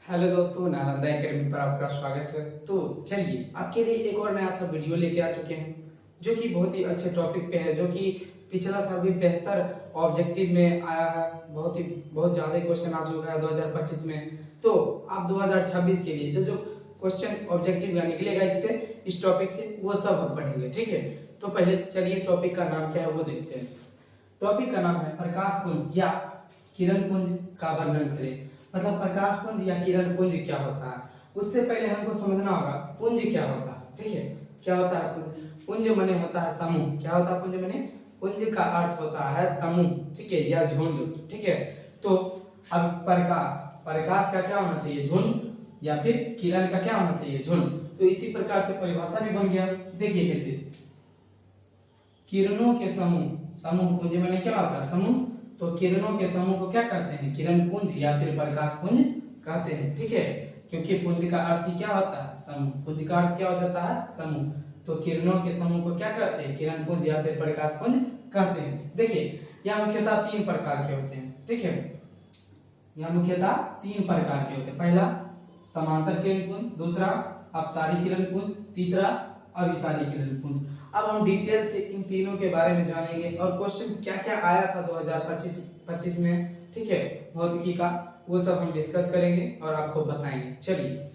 Hello दोस्तों, Nalanda academy पर आपका स्वागत है। तो चलिए आपके लिए एक और नया सा वीडियो लेके आ चुके हैं जो कि बहुत ही अच्छे टॉपिक पे है, जो कि पिछला साल भी बेहतर ऑब्जेक्टिव में आया है। बहुत ज़्यादा क्वेश्चन आ चुका है 2025 में। तो आप 2026 के लिए जो जो क्वेश्चन ऑब्जेक्टिव का निकलेगा इससे, इस टॉपिक से, वो सब हम पढ़ेंगे, ठीक है। तो पहले चलिए टॉपिक का नाम क्या है वो देखते हैं। टॉपिक का नाम है प्रकाश पुंज या किरण पुंज का वर्णन करें। मतलब प्रकाश पुंज या किरण पुंज क्या होता है, उससे पहले हमको समझना होगा पुंज क्या होता है, ठीक है। क्या होता है पुंज? पुंज माने होता है समूह। क्या होता है पुंज माने? पुंज का अर्थ होता है समूह, ठीक है, या झुंड, ठीक है। तो अब प्रकाश का क्या होना चाहिए? झुंड। या फिर किरण का क्या होना चाहिए? झुंड। तो इसी प्रकार से परिभाषा भी बन गया। देखिए कैसे, किरणों के समूह पुंज माने क्या होता है? समूह। तो किरणों के समूह को क्या कहते हैं? किरण पुंज या फिर प्रकाश पुंज कहते हैं, ठीक है। क्योंकि पुंज का अर्थ ही क्या होता है? समूह। पुंज का अर्थ क्या होता है? समूह। तो किरणों के समूह को क्या कहते हैं? किरण पुंज या फिर प्रकाश पुंज कहते हैं। देखिए यह मुख्यतः तीन प्रकार के होते हैं, ठीक है। यह मुख्यतः तीन प्रकार के होते हैं। पहला समांतर किरण पुंज, दूसरा अपसारी किरण पुंज, तीसरा अभिसारी किरण पुंज। अब हम डिटेल से इन तीनों के बारे में जानेंगे और क्वेश्चन क्या क्या आया था 2025 में, ठीक है, भौतिकी का, वो सब हम डिस्कस करेंगे और आपको बताएंगे। चलिए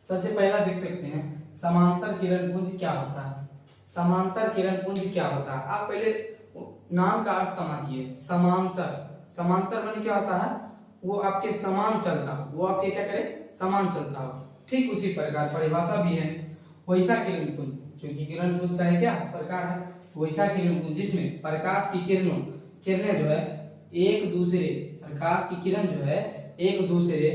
सबसे पहला देख सकते हैं समांतर किरण पुंज क्या होता है। समांतर किरण पुंज क्या होता है, आप पहले नाम का अर्थ समझिए। समांतर माने क्या होता है? वो आपके समान चलता हो, वो आपके क्या करे? समान चलता हो। ठीक उसी प्रकार परिभाषा भी है वैसा किरण पुंज, क्योंकि किरण पुंज का है क्या प्रकार है? वैसा किरण पुंज जिसमें प्रकाश की किरणें जो है एक दूसरे, प्रकाश की किरण जो है एक दूसरे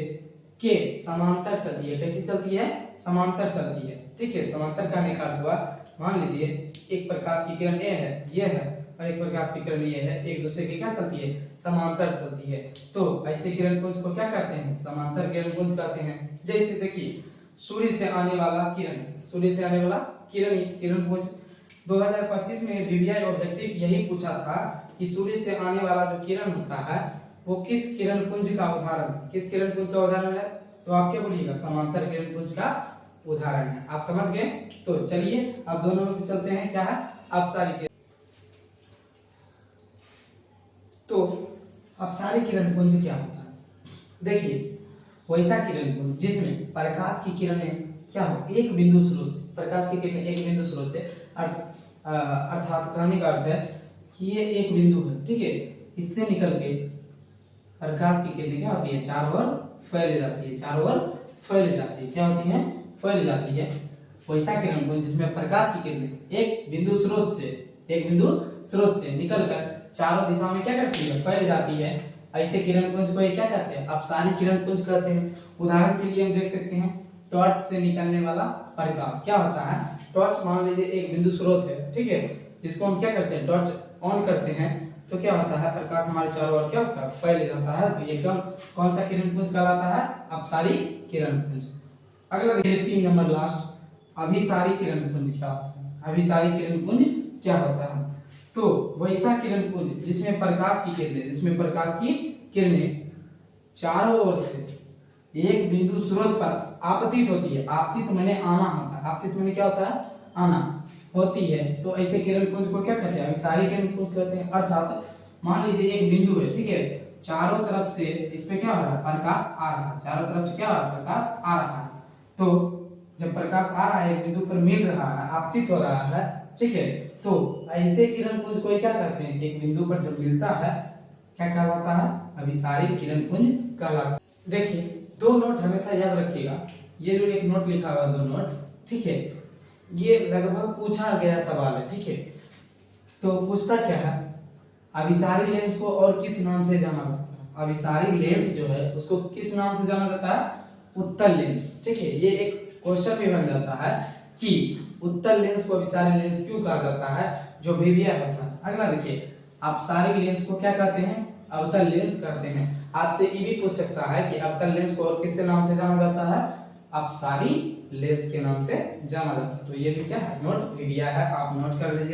के समांतर चलती है। कैसी चलती है? समांतर चलती है, ठीक है। समांतर करने का अर्थ हुआ, मान लीजिए एक प्रकाश की किरण ये है और एक प्रकाश की किरण ये है, एक दूसरे के क्या चलती है? समांतर चलती है। तो ऐसे किरण पुंज को क्या कहते हैं? समांतर किरण पुंज कहते हैं। जैसे देखिए सूर्य से आने वाला किरण पुंज 2025 में वीवीआई ऑब्जेक्टिव यही पूछा था कि सूर्य से आने वाला जो किरण होता है वो किस किरण पुंज का उदाहरण है? किस किरण पुंज का उदाहरण है? तो आप क्या बोलिएगा? समांतर किरण पुंज का उदाहरण है। आप समझ गए? तो चलिए अब दोनों में चलते हैं। क्या है? अपसारी किरण। तो अपसारी किरण पुंज क्या होता है? देखिए वैसा किरण पुंज जिसमें प्रकाश की किरणें क्या हो, एक बिंदु स्रोत से, प्रकाश की किरणें एक बिंदु स्रोत से, अर्थात कहने का अर्थ है कि ये एक बिंदु है, ठीक है, इससे निकल के प्रकाश की किरणें क्या होती है? चारों ओर फैल जाती है। क्या होती है? फैल जाती है। वैसा किरण पुंज जिसमें प्रकाश की किरणें एक बिंदु स्रोत से निकलकर चारों दिशाओं में क्या करती है? फैल जाती है। ऐसे किरण पुंज को क्या कहते हैं? अपसारी किरण पुंज कहते हैं। उदाहरण के लिए हम देख सकते हैं टॉर्च से निकलने वाला प्रकाश क्या होता है? टॉर्च मान लीजिए एक बिंदु स्रोत है, ठीक है, जिसको हम क्या करते हैं? टॉर्च ऑन करते हैं तो क्या होता है? प्रकाश हमारे चारों ओर क्या होता है? फैल जाता है। तो ये कौन सा किरण पुंज कहलाता है? अपसारी किरण पुंज। अगला देखिए 3 नंबर लास्ट, अभिसारी किरण पुंज क्या होता है? अभिसारी किरण पुंज क्या होता है? तो वैसा किरण पुंज जिसमें प्रकाश की किरणें चारों ओर से एक बिंदु स्रोत पर आपतित होती है। आपतित माने आना होता है। आपतित माने क्या होता है? आना होती है। तो ऐसे किरण पुंज को क्या कहते हैं? अभिसारी किरण पुंज कहते हैं। अर्थात मान लीजिए एक बिंदु है, ठीक है, चारों तरफ से इस पे क्या हो रहा है? प्रकाश आ रहा है। चारों तरफ से क्या हो रहा है? प्रकाश आ रहा है। तो जब प्रकाश आ रहा है, एक बिंदु पर मिल रहा है, आपतित हो रहा है, ठीक है, तो ऐसे किरण पुंज को क्या कहते हैं? एक बिंदु पर जब मिलता है क्या कहलाता है? अभिसारी किरण पुंज कहलाता है। देखिए 2 नोट हमेशा याद रखिएगा। ये जो एक नोट लिखा हुआ 2 नोट, ठीक है, ये लगभग पूछा गया सवाल है, ठीक है। तो पूछता क्या है? अभिसारी लेंस को और किस नाम से जाना जाता है? अभिसारी लेंस जो है उसको किस नाम से जाना जाता है? उत्तल लेंस, ठीक है। ये एक क्वेश्चन भी बन जाता है कि उत्तल लेंस को अभिसारी लेंस क्यों कहा जाता है, जो वीवीआई होता है। अगला देखिए अपसारी लेंस को क्या कहते हैं? अवतल लेंस कहते हैं। आपसे ये भी पूछ सकता है कि अवतल लेंस को और किससे नाम से जाना जाता है? अपसारी लेंस के नाम से जाना जाता है। तो ये भी क्या है? नोट वीवीआई है, आप नोट कर लीजिए।